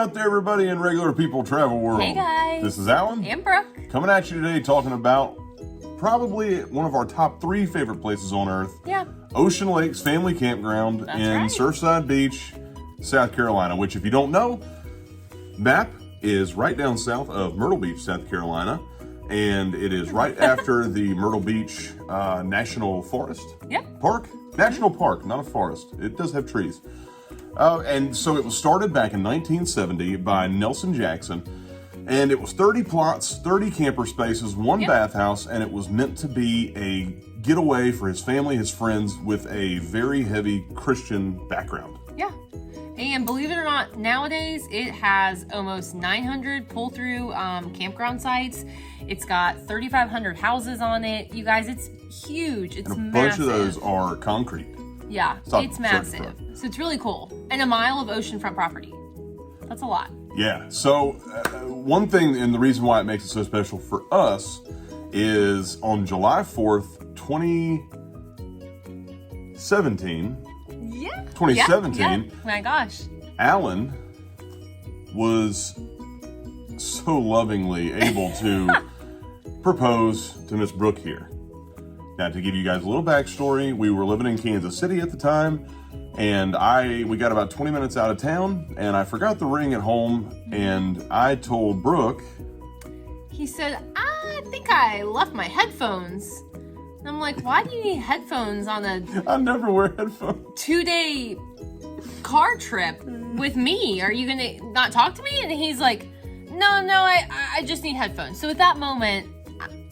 out there, everybody in regular people travel world. Hey guys. This is Alan. And Brooke. Coming at you today talking about probably one of our top 3 favorite places on earth. Yeah. Ocean Lakes Family Campground in Surfside Beach, South Carolina, which if you don't know, map is right down south of Myrtle Beach, South Carolina. And it is right after the Myrtle Beach National Forest. Yep. Park? National Park, not a forest. It does have trees. And so it was started back in 1970 by Nelson Jackson. And it was 30 plots, 30 camper spaces, 1 bathhouse, and it was meant to be a getaway for his family, his friends, with a very heavy Christian background. Yeah. And believe it or not, nowadays it has almost 900 pull-through campground sites. It's got 3,500 houses on it. You guys, it's huge. It's and a massive. bunch of those are concrete. Yeah, it's massive. So it's really cool. And a mile of oceanfront property. That's a lot. Yeah. So one thing, and the reason why it makes it so special for us, is on July 4th, 2017. Yeah. 2017. Yeah. My gosh. Alan was so lovingly able to propose to Miss Brooke here. Now, to give you guys a little backstory, we were living in Kansas City at the time, and we got about 20 minutes out of town, and I forgot the ring at home, and I told Brooke. He said, I think I left my headphones. And I'm like, why do you need headphones on a I never wear headphones. 2-day car trip with me? Are you gonna not talk to me? And he's like, no, I just need headphones. So at that moment,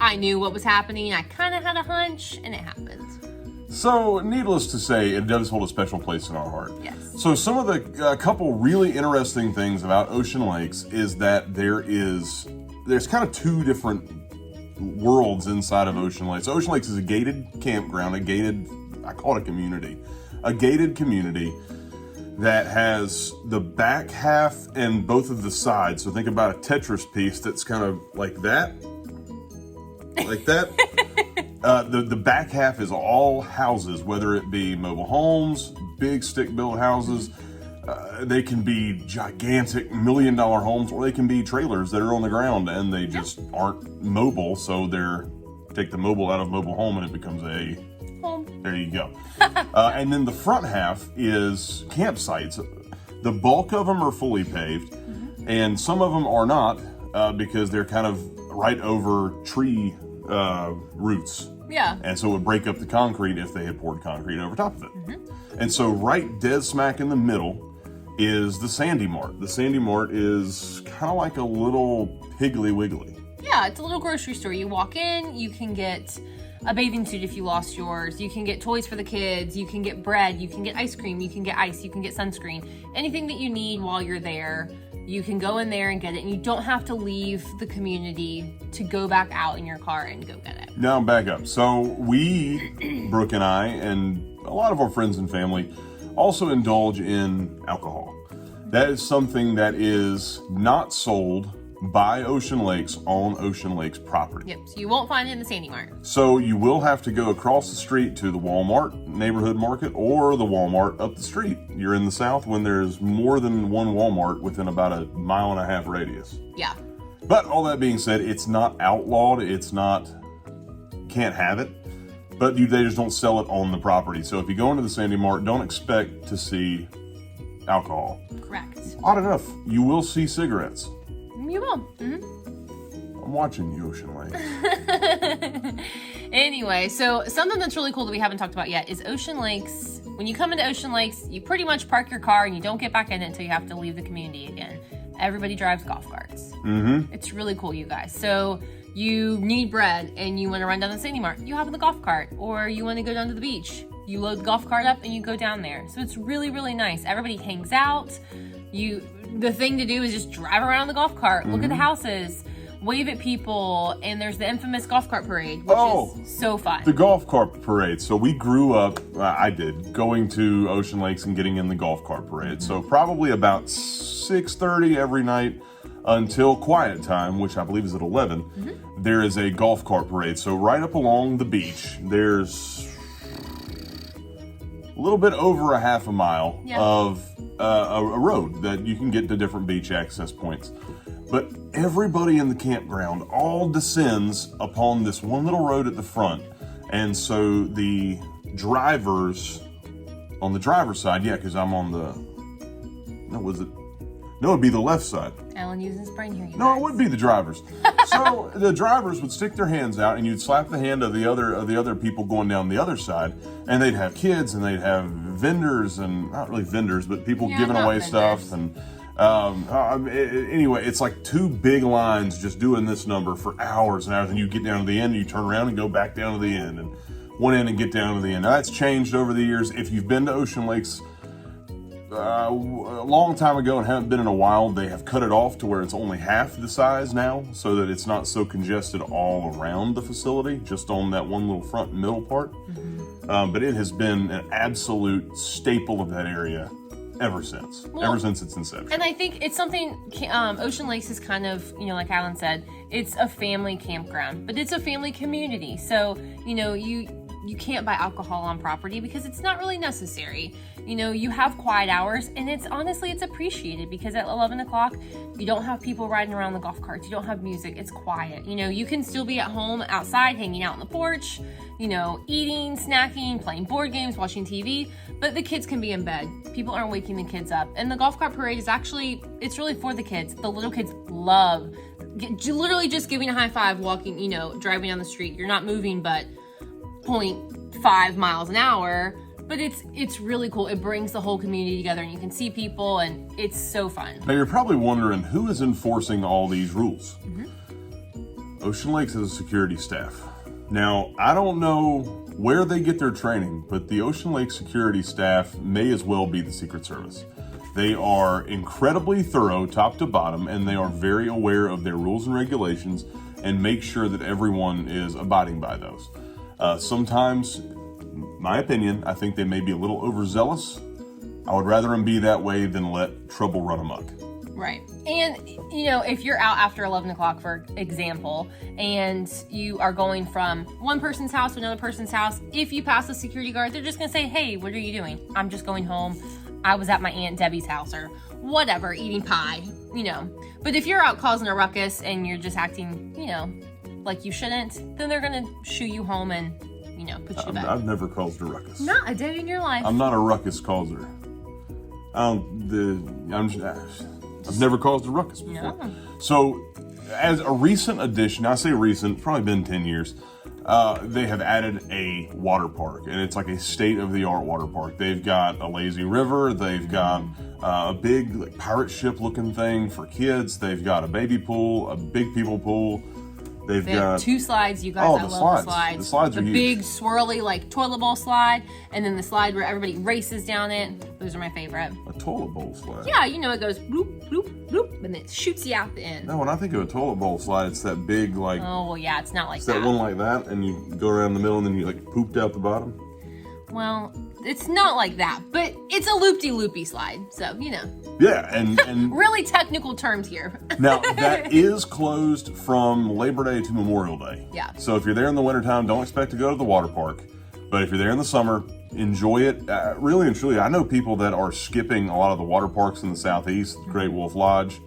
I knew what was happening. I kind of had a hunch, and it happened. So, needless to say, it does hold a special place in our heart. Yes. So, some of the couple really interesting things about Ocean Lakes is that there's kind of 2 different worlds inside of Ocean Lakes. Ocean Lakes is a gated campground, I call it a community that has the back half and both of the sides. So think about a Tetris piece that's kind of like that. Like that. The back half is all houses, whether it be mobile homes, big stick-built houses. They can be gigantic million-dollar homes, or they can be trailers that are on the ground and they just aren't mobile. So take the mobile out of mobile home and it becomes a home. There you go. And then the front half is campsites. The bulk of them are fully paved, and some of them are not because they're kind of right over tree roots. Yeah. And so it would break up the concrete if they had poured concrete over top of it. And so right dead smack in the middle is the Sandy Mart. The Sandy Mart is kind of like a little Piggly Wiggly. Yeah, it's a little grocery store. You walk in, you can get a bathing suit if you lost yours. You can get toys for the kids. You can get bread. You can get ice cream. You can get ice. You can get sunscreen. Anything that you need while you're there, you can go in there and get it. And you don't have to leave the community to go back out in your car and go get it. Now back up. So we, Brooke and I, and a lot of our friends and family also indulge in alcohol. That is something that is not sold by Ocean Lakes on Ocean Lakes property. Yep, so you won't find it in the Sandy Mart. So you will have to go across the street to the Walmart neighborhood market or the Walmart up the street. You're in the South when there's more than one Walmart within about a 1.5 mile radius. Yeah. But all that being said, it's not outlawed. It's not, can't have it. But they just don't sell it on the property. So if you go into the Sandy Mart, don't expect to see alcohol. Correct. Odd enough, you will see cigarettes. You will. I'm watching you, Ocean Lakes. Anyway, so something that's really cool that we haven't talked about yet is Ocean Lakes. When you come into Ocean Lakes, you pretty much park your car and you don't get back in it until you have to leave the community again. Everybody drives golf carts. It's really cool, you guys. So you need bread and you want to run down the Sandy Mart, you have the golf cart. Or you want to go down to the beach, you load the golf cart up and you go down there. So it's really, really nice. Everybody hangs out. The thing to do is just drive around the golf cart, look at the houses, wave at people, and there's the infamous golf cart parade, which is so fun. The golf cart parade. So we grew up, I did, going to Ocean Lakes and getting in the golf cart parade. So probably about 6:30 every night until quiet time, which I believe is at 11, there is a golf cart parade. So right up along the beach, there's a little bit over a half a mile Yeah. of a road that you can get to different beach access points. But everybody in the campground all descends upon this one little road at the front. And so the drivers, on the driver's side, yeah, because I'm on the, no, it'd be the left side. Alan using his brain here. No, it would be the drivers. So the drivers would stick their hands out, and you'd slap the hand of the other people going down the other side, and they'd have kids, and they'd have vendors, and not really vendors, but people giving away stuff. And anyway, it's like two big lines just doing this number for hours and hours, and you get down to the end, and you turn around and go back down to the end, and one end and get down to the end. Now, that's changed over the years. If you've been to Ocean Lakes a long time ago and haven't been in a while, they have cut it off to where it's only half the size now, so that it's not so congested all around the facility, just on that one little front and middle part. But it has been an absolute staple of that area ever since its inception. And I think it's something, Ocean Lakes is kind of, like Alan said, it's a family campground, but it's a family community. So, you can't buy alcohol on property because it's not really necessary. You have quiet hours, and it's appreciated because at 11 o'clock, you don't have people riding around the golf carts. You don't have music. It's quiet. You can still be at home outside, hanging out on the porch, eating, snacking, playing board games, watching TV, but the kids can be in bed. People aren't waking the kids up. And the golf cart parade is it's really for the kids. The little kids love literally just giving a high five, walking, driving down the street. You're not moving, but 0.5 miles an hour, but it's really cool. It brings the whole community together, and you can see people, and it's so fun. Now, you're probably wondering, who is enforcing all these rules? Ocean Lakes has a security staff. Now, I don't know where they get their training, but the Ocean Lake security staff may as well be the Secret Service. They are incredibly thorough, top to bottom, and they are very aware of their rules and regulations and make sure that everyone is abiding by those. Sometimes, my opinion, I think they may be a little overzealous. I would rather them be that way than let trouble run amok. Right. And, if you're out after 11 o'clock, for example, and you are going from one person's house to another person's house, if you pass the security guard, they're just going to say, "Hey, what are you doing?" "I'm just going home. I was at my Aunt Debbie's house," or whatever, eating pie, But if you're out causing a ruckus and you're just acting, like you shouldn't, then they're going to shoo you home and, put you to bed. I've never caused a ruckus. Not a day in your life. I'm not a ruckus causer. I've never caused a ruckus before. No. So, as a recent addition, I say recent, probably been 10 years, they have added a water park, and it's like a state-of-the-art water park. They've got a lazy river. They've got a big pirate ship-looking thing for kids. They've got a baby pool, a big people pool. They have 2 slides. You guys, I love the slides. The slides are huge. The big, swirly, toilet bowl slide, and then the slide where everybody races down it. Those are my favorite. A toilet bowl slide? Yeah, it goes bloop, bloop, bloop, and then it shoots you out the end. No, when I think of a toilet bowl slide, it's that big, Oh, well, yeah, it's not like it's that. that one like that, and you go around the middle, and then you, pooped out the bottom? Well, it's not like that, but it's a loopy-loopy slide, so, Yeah, and really technical terms here. Now, that is closed from Labor Day to Memorial Day. Yeah. So if you're there in the wintertime, don't expect to go to the water park. But if you're there in the summer, enjoy it. Really and truly, I know people that are skipping a lot of the water parks in the southeast, Great Wolf Lodge,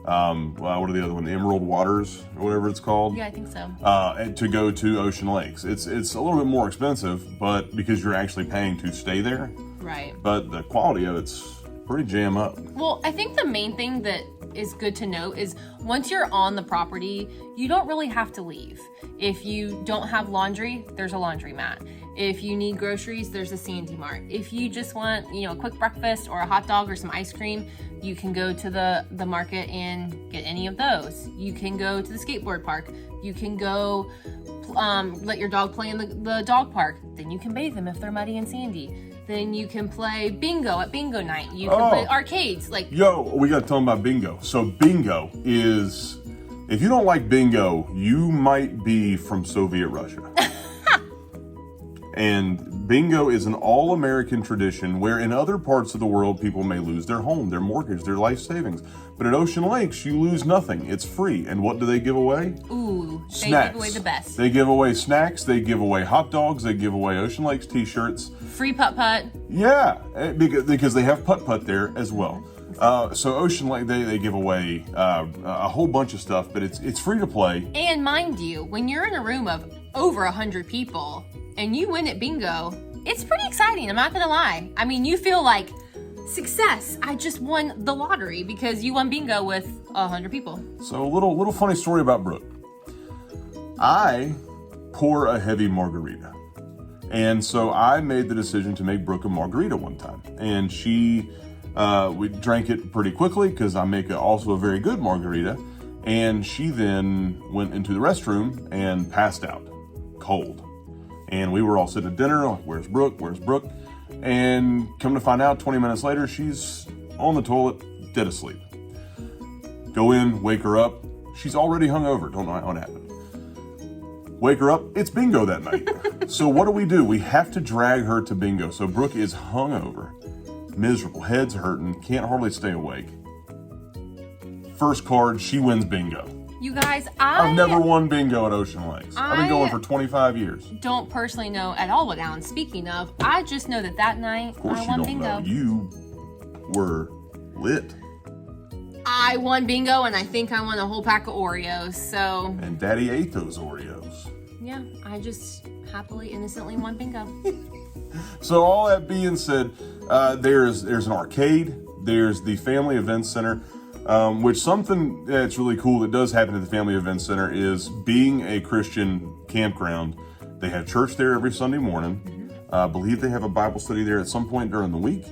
what are the other one? Emerald Waters, or whatever it's called. Yeah, I think so. And to go to Ocean Lakes. It's a little bit more expensive, but because you're actually paying to stay there. Right. But the quality of it's pretty jam up. Well, I think the main thing that is good to note is once you're on the property, you don't really have to leave. If you don't have laundry, there's a laundromat. If you need groceries, there's a Sandy Mart. If you just want, a quick breakfast or a hot dog or some ice cream, you can go to the market and get any of those. You can go to the skateboard park. You can go let your dog play in the dog park. Then you can bathe them if they're muddy and sandy. Then you can play bingo at bingo night. You can play arcades. Yo, we got to tell them about bingo. So bingo is, if you don't like bingo, you might be from Soviet Russia. And bingo is an all-American tradition where in other parts of the world people may lose their home, their mortgage, their life savings. But at Ocean Lakes, you lose nothing. It's free. And what do they give away? Ooh, snacks. They give away the best. They give away snacks. They give away hot dogs. They give away Ocean Lakes t-shirts. Free putt-putt. Yeah, because they have putt-putt there as well. So Ocean Lake, they give away a whole bunch of stuff, but it's free to play. And mind you, when you're in a room of over 100 people and you win at bingo, it's pretty exciting. I'm not gonna lie. I mean, you feel like success. I just won the lottery because you won bingo with 100 people. So a little funny story about Brooke. I pour a heavy margarita, and so I made the decision to make Brooke a margarita one time, and we drank it pretty quickly because I make also a very good margarita. And she then went into the restroom and passed out, cold. And we were all sitting at dinner, like, where's Brooke? Where's Brooke? And come to find out, 20 minutes later, she's on the toilet, dead asleep. Go in, wake her up. She's already hungover. Don't know how it happened. Wake her up. It's bingo that night. So what do? We have to drag her to bingo. So Brooke is hungover, miserable, head's hurting, can't hardly stay awake. First card, she wins bingo. You guys, I've never won bingo at Ocean Lakes. I've been going for 25 years. Don't personally know at all what Alan's speaking of. I just know that night I won bingo. Know. You were lit. I won bingo, and I think I won a whole pack of Oreos, so... And Daddy ate those Oreos. Yeah, I just happily, innocently won bingo. So all that being said, there's an arcade, there's the Family Events Center, which something that's really cool that does happen at the Family Events Center is being a Christian campground. They have church there every Sunday morning. I believe they have a Bible study there at some point during the week.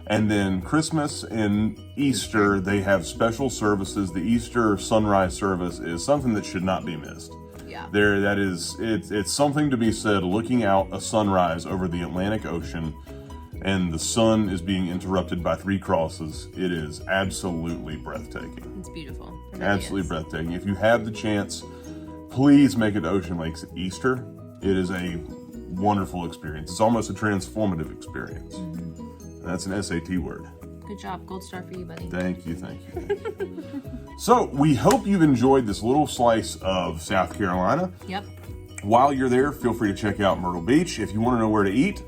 And then Christmas and Easter, they have special services. The Easter sunrise service is something that should not be missed. Yeah. It's something to be said, looking out a sunrise over the Atlantic Ocean and the sun is being interrupted by three crosses. It is absolutely breathtaking. It's beautiful. It really absolutely breathtaking. If you have the chance, please make it to Ocean Lakes at Easter. It is a wonderful experience. It's almost a transformative experience. Mm-hmm. That's an SAT word. Good job. Gold star for you, buddy. Thank you. So we hope you've enjoyed this little slice of South Carolina. Yep. While you're there, feel free to check out Myrtle Beach. If you want to know where to eat,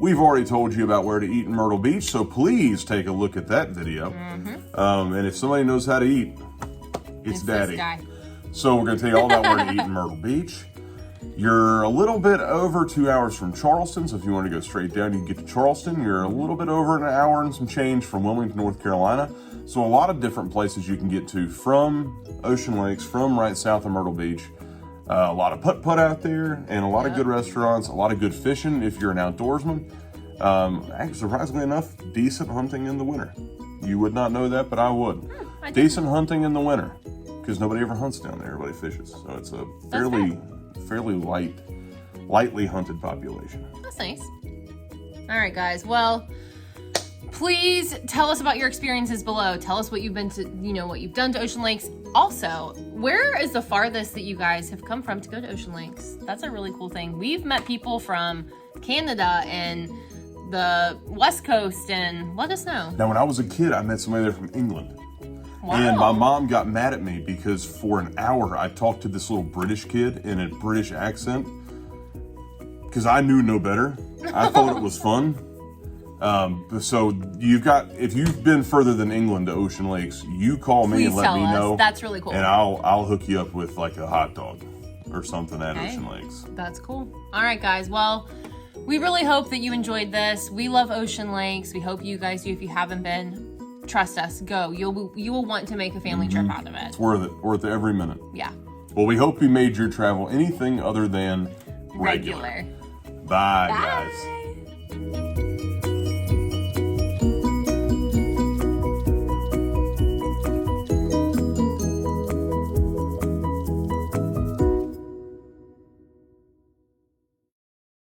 we've already told you about where to eat in Myrtle Beach, so please take a look at that video. Mm-hmm. And if somebody knows how to eat, it's Daddy. This guy. So we're going to tell you all about where to eat in Myrtle Beach. You're a little bit over 2 hours from Charleston, so if you want to go straight down, you can get to Charleston. You're a little bit over an hour and some change from Wilmington, North Carolina. So a lot of different places you can get to from Ocean Lakes, from right south of Myrtle Beach. A lot of putt-putt out there, and a lot of good restaurants, a lot of good fishing if you're an outdoorsman. Actually, surprisingly enough, decent hunting in the winter. You would not know that, but I would. Decent hunting in the winter, because nobody ever hunts down there. Everybody fishes, so it's a fairly lightly hunted population. That's nice. All right, guys. Well, please tell us about your experiences below. Tell us what you've been to, what you've done to Ocean Lakes. Also, where is the farthest that you guys have come from to go to Ocean Lakes? That's a really cool thing. We've met people from Canada and the West Coast, and let us know. Now, when I was a kid, I met somebody there from England. Wow. And my mom got mad at me because for an hour I talked to this little British kid in a British accent because I knew no better. I thought it was fun. So if you've been further than England to Ocean Lakes, you call me and let me know. That's really cool. And I'll hook you up with like a hot dog or something at Ocean Lakes. That's cool. All right, guys. Well, we really hope that you enjoyed this. We love Ocean Lakes. We hope you guys do. If you haven't been, trust us. Go. You will want to make a family trip out of it. It's worth it. Worth every minute. Yeah. Well, we hope you made your travel anything other than regular. Bye, guys.